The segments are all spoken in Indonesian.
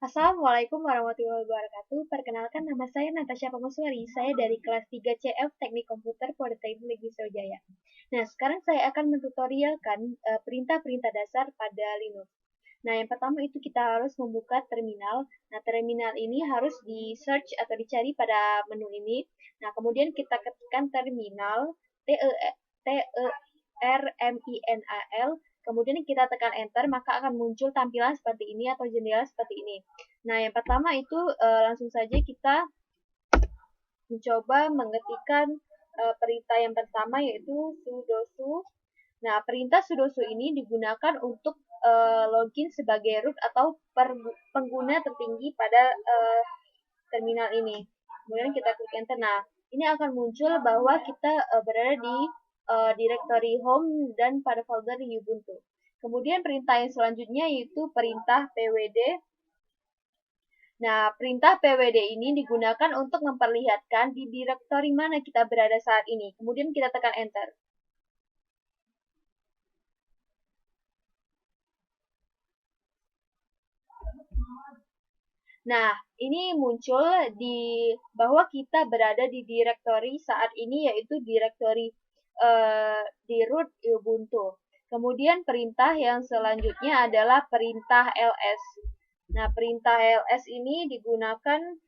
Assalamualaikum warahmatullahi wabarakatuh. Perkenalkan, nama saya Natasha Pamaswari. Saya dari kelas 3 CF Teknik Komputer Politeknik Wiswijaya. Nah, sekarang saya akan mentutorialkan perintah-perintah dasar pada Linux. Nah, yang pertama itu kita harus membuka terminal. Nah, terminal ini harus di-search atau dicari pada menu ini. Nah, kemudian kita ketikkan terminal, T-E-R-M-I-N-A-L, kemudian kita tekan enter, maka akan muncul tampilan seperti ini atau jendela seperti ini. Nah, yang pertama itu langsung saja kita mencoba mengetikkan perintah yang pertama yaitu sudoku. Nah, perintah sudoku ini digunakan untuk login sebagai root atau pengguna tertinggi pada terminal ini. Kemudian kita klik enter. Nah, ini akan muncul bahwa kita berada di directory home dan pada folder Ubuntu. Kemudian perintah yang selanjutnya yaitu perintah pwd. Nah, perintah pwd ini digunakan untuk memperlihatkan di directory mana kita berada saat ini. Kemudian kita tekan enter. Nah, ini muncul di bahwa kita berada di directory saat ini yaitu directory di root Ubuntu. Kemudian perintah yang selanjutnya adalah perintah ls. Nah, perintah ls ini digunakan.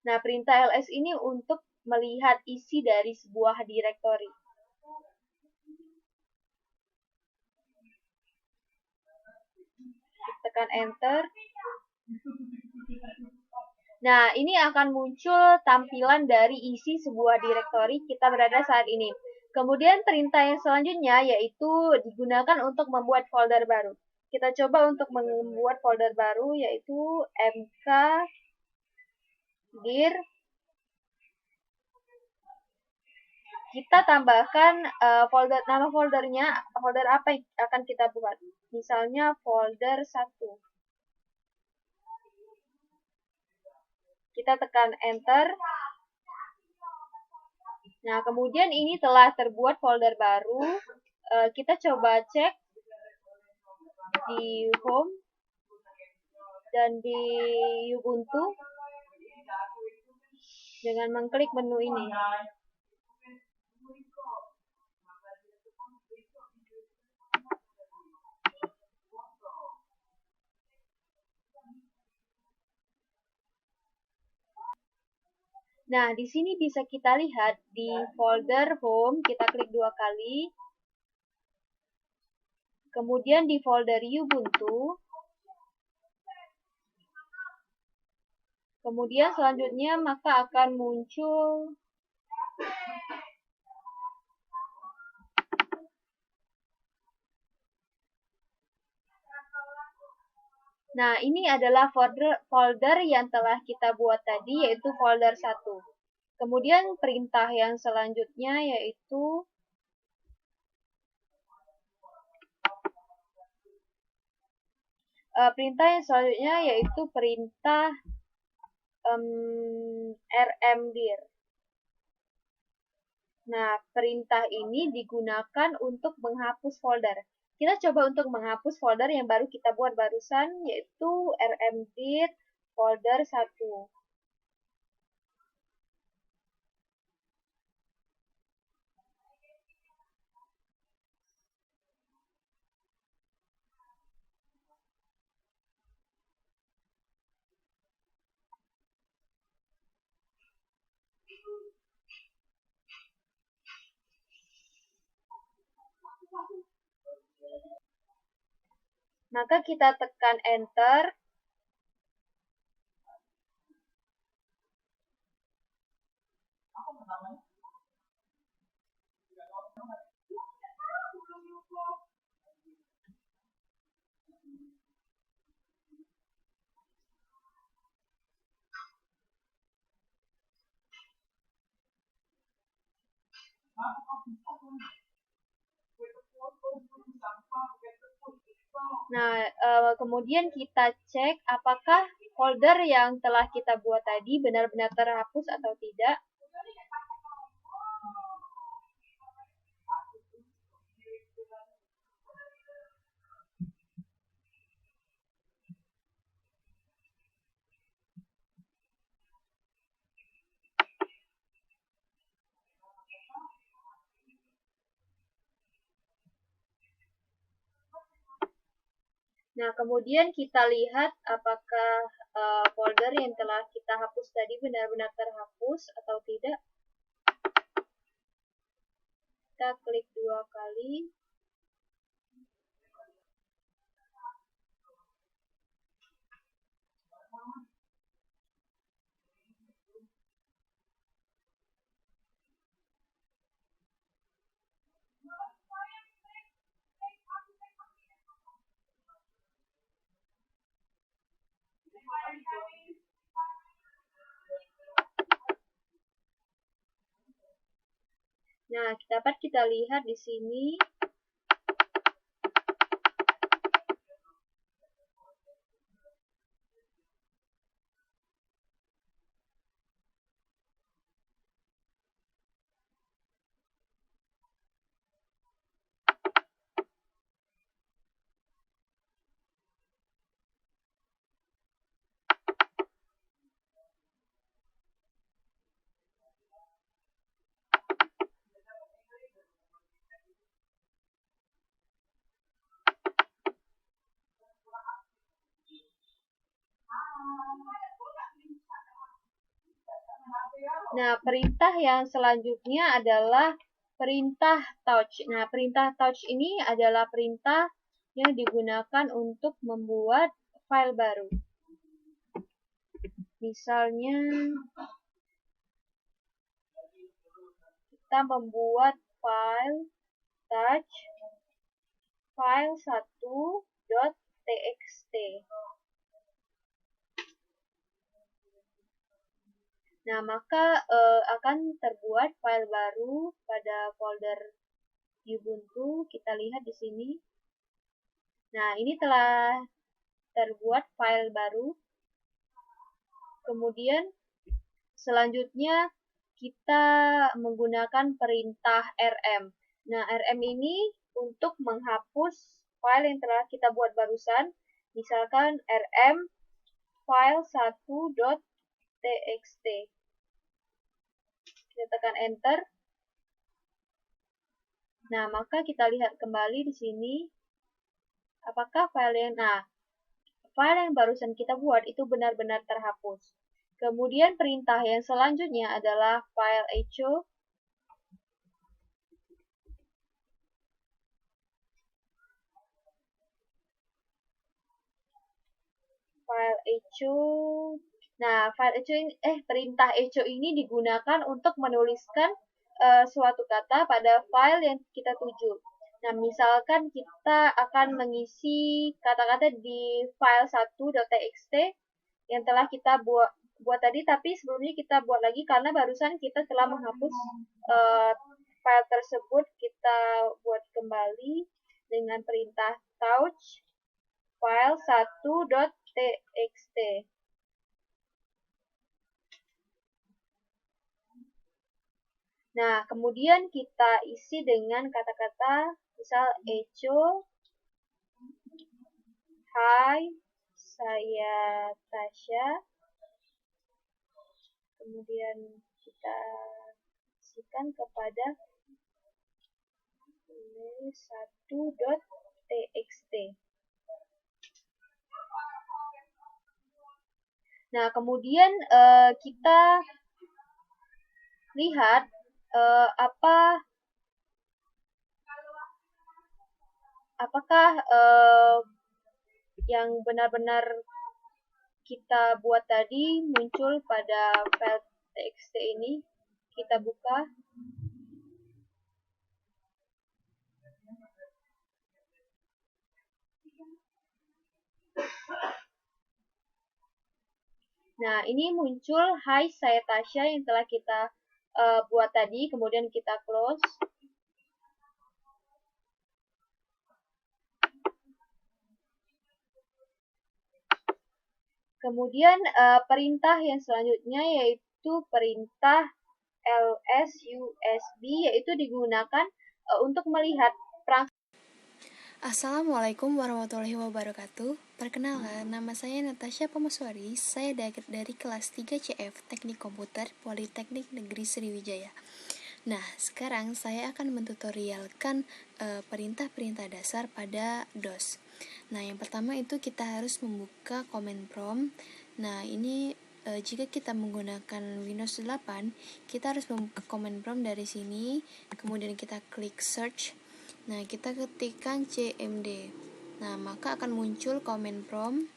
Nah, perintah ls ini untuk melihat isi dari sebuah directory. Tekan enter. Nah, ini akan muncul tampilan dari isi sebuah directory kita berada saat ini. Kemudian perintah yang selanjutnya yaitu digunakan untuk membuat folder baru. Kita coba untuk membuat folder baru yaitu mkdir. Kita tambahkan nama foldernya, folder apa yang akan kita buat. Misalnya folder 1. Kita tekan enter. Nah, kemudian ini telah terbuat folder baru. Kita coba cek di home dan di Ubuntu dengan mengklik menu ini. Nah, di sini bisa kita lihat di folder home, kita klik 2 kali. Kemudian di folder Ubuntu. Kemudian selanjutnya maka akan muncul Nah, ini adalah folder yang telah kita buat tadi, yaitu folder 1. Kemudian perintah yang selanjutnya yaitu perintah rmdir. Nah, perintah ini digunakan untuk menghapus folder. Kita coba untuk menghapus folder yang baru kita buat barusan, yaitu rmdir folder 1. Maka kita tekan enter. Nah, kemudian kita cek apakah folder yang telah kita buat tadi benar-benar terhapus atau tidak. Nah, kemudian kita lihat apakah folder yang telah kita hapus tadi benar-benar terhapus atau tidak. Kita klik 2 kali. Nah, dapat kita lihat di sini. Nah, perintah yang selanjutnya adalah perintah touch. Nah, perintah touch ini adalah perintah yang digunakan untuk membuat file baru. Misalnya, kita membuat file touch file 1.txt. Nah, maka akan terbuat file baru pada folder Ubuntu. Kita lihat di sini. Nah, ini telah terbuat file baru. Kemudian selanjutnya kita menggunakan perintah rm. Nah, rm ini untuk menghapus file yang telah kita buat barusan. Misalkan rm file 1.txt. Kita tekan enter. Nah, maka kita lihat kembali di sini apakah file yang barusan kita buat itu benar-benar terhapus. Kemudian perintah yang selanjutnya adalah file echo. File echo. Nah, perintah echo ini digunakan untuk menuliskan suatu kata pada file yang kita tuju. Nah, misalkan kita akan mengisi kata-kata di file 1.txt yang telah kita buat tadi, tapi sebelumnya kita buat lagi karena barusan kita telah menghapus file tersebut. Kita buat kembali dengan perintah touch file 1.txt. Nah, kemudian kita isi dengan kata-kata misal echo, hai, saya Tasya. Kemudian kita isikan kepada 1.txt. Nah, kemudian kita lihat apakah yang benar-benar kita buat tadi muncul pada file txt ini. Kita buka. Nah, ini muncul hai saya Tasya yang telah kita buat tadi, kemudian kita close. Kemudian perintah yang selanjutnya yaitu perintah lsusb, yaitu digunakan untuk melihat perangkat. Assalamualaikum warahmatullahi wabarakatuh. Perkenalkan, nama saya Natasha Pamaswari. Saya dari kelas 3 CF Teknik Komputer Politeknik Negeri Sriwijaya. Nah, sekarang saya akan mentutorialkan perintah-perintah dasar pada DOS. Nah, yang pertama itu kita harus membuka command prompt. Nah, ini jika kita menggunakan Windows 8, kita harus membuka command prompt dari sini, kemudian kita klik search. Nah, kita ketikkan cmd. Nah, maka akan muncul command prompt.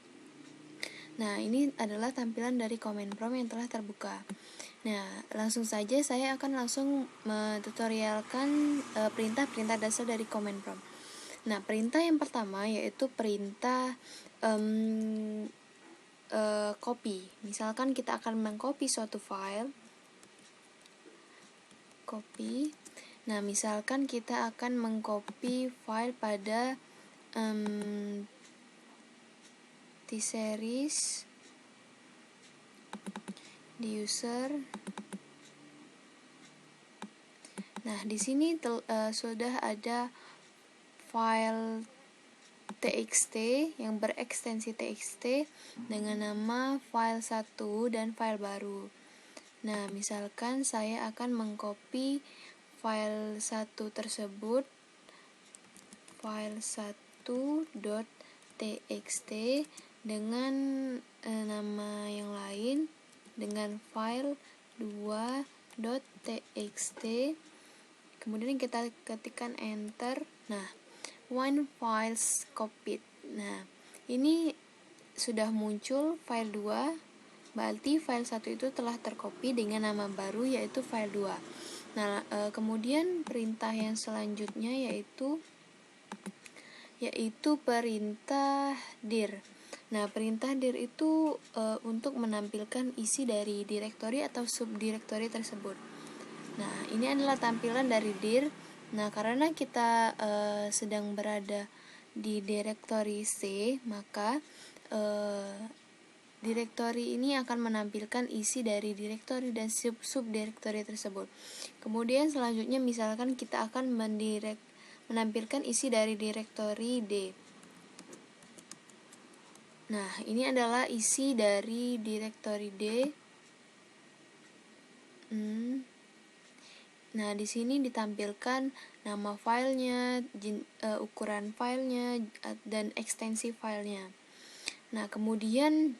Nah, ini adalah tampilan dari command prompt yang telah terbuka. Nah, langsung saja saya akan langsung mentutorialkan perintah-perintah dasar dari command prompt. Nah, perintah yang pertama yaitu perintah copy. Misalkan kita akan mengcopy suatu file, copy. Nah, misalkan kita akan mengcopy file pada T-series di user. Nah, di sini sudah ada file txt yang berekstensi txt dengan nama file 1 dan file baru. Nah, misalkan saya akan mengcopy file 1 tersebut, file 1.txt dengan nama yang lain, dengan file 2.txt. Kemudian kita ketikkan enter. Nah, one files copied. Nah, ini sudah muncul file 2, berarti file 1 itu telah tercopy dengan nama baru yaitu file 2. Nah, kemudian perintah yang selanjutnya yaitu perintah dir. Nah, perintah dir itu untuk menampilkan isi dari direktori atau subdirektori tersebut. Nah, ini adalah tampilan dari dir. Nah, karena kita sedang berada di direktori C, maka direktori ini akan menampilkan isi dari direktori dan subdirektori tersebut. Kemudian selanjutnya misalkan kita akan menampilkan isi dari direktori D. Nah, ini adalah isi dari direktori D. Nah, di sini ditampilkan nama filenya, ukuran filenya, dan ekstensi filenya. Nah, kemudian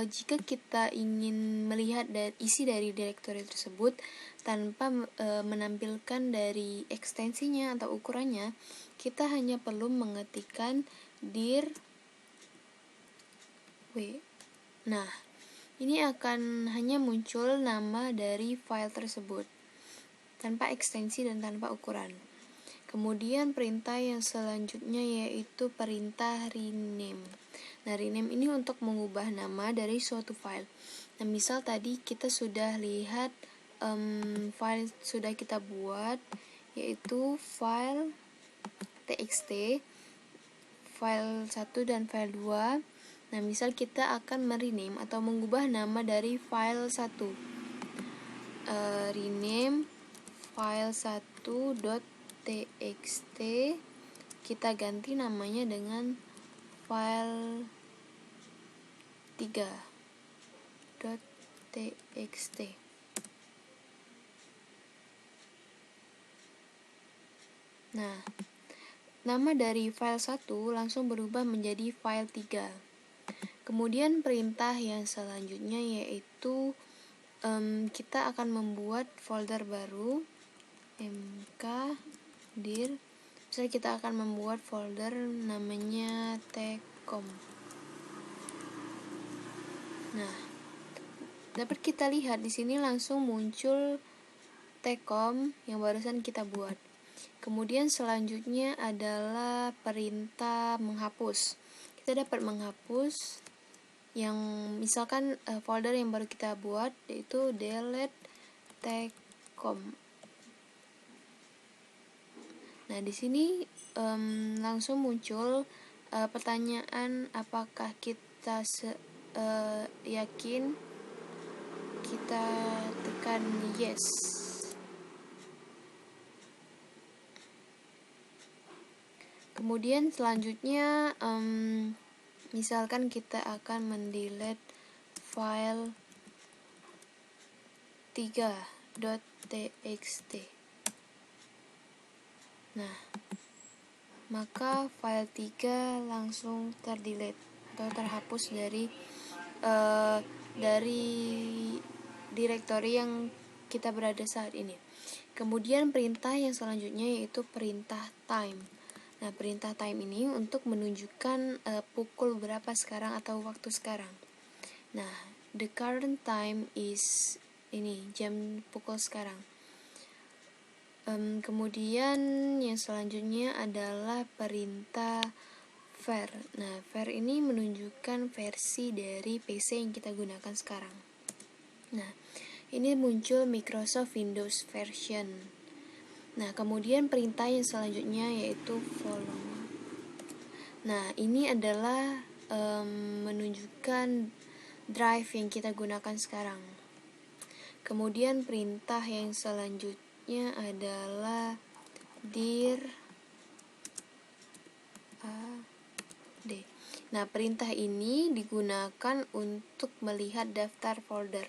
jika kita ingin melihat isi dari direktori tersebut tanpa menampilkan dari ekstensinya atau ukurannya, kita hanya perlu mengetikkan dir w. Nah, ini akan hanya muncul nama dari file tersebut tanpa ekstensi dan tanpa ukuran. Kemudian perintah yang selanjutnya yaitu perintah rename. Nah, rename ini untuk mengubah nama dari suatu file. Nah, misal tadi kita sudah lihat file sudah kita buat yaitu file txt, file 1 dan file 2. Nah, misal kita akan merename atau mengubah nama dari file 1. Rename file 1.txt, kita ganti namanya dengan file 3.txt. Nah, nama dari file 1 langsung berubah menjadi file 3. Kemudian perintah yang selanjutnya yaitu kita akan membuat folder baru, mkdir. Misalnya kita akan membuat folder namanya tcom. Nah, dapat kita lihat di sini langsung muncul tcom yang barusan kita buat. Kemudian selanjutnya adalah perintah menghapus. Kita dapat menghapus yang misalkan folder yang baru kita buat yaitu delete tcom. Nah, di sini langsung muncul pertanyaan apakah kita yakin. Kita tekan yes. Kemudian selanjutnya misalkan kita akan mendelete file 3.txt. txt. Nah, maka file 3 langsung terdelete atau terhapus dari direktori yang kita berada saat ini. Kemudian perintah yang selanjutnya yaitu perintah time. Nah, perintah time ini untuk menunjukkan pukul berapa sekarang atau waktu sekarang. Nah, the current time is ini jam pukul sekarang. Kemudian yang selanjutnya adalah perintah var. Nah, var ini menunjukkan versi dari PC yang kita gunakan sekarang. Nah, ini muncul Microsoft Windows version. Nah, kemudian perintah yang selanjutnya yaitu volume. Nah, ini adalah menunjukkan drive yang kita gunakan sekarang. Kemudian perintah yang selanjutnya adalah dir d. Nah, perintah ini digunakan untuk melihat daftar folder.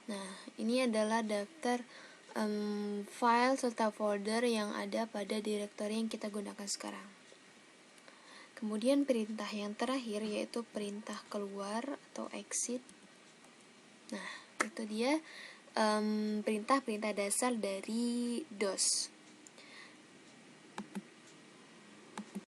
Nah, ini adalah daftar file serta folder yang ada pada direktori yang kita gunakan sekarang. Kemudian perintah yang terakhir yaitu perintah keluar atau exit. Nah, itu dia perintah-perintah dasar dari DOS.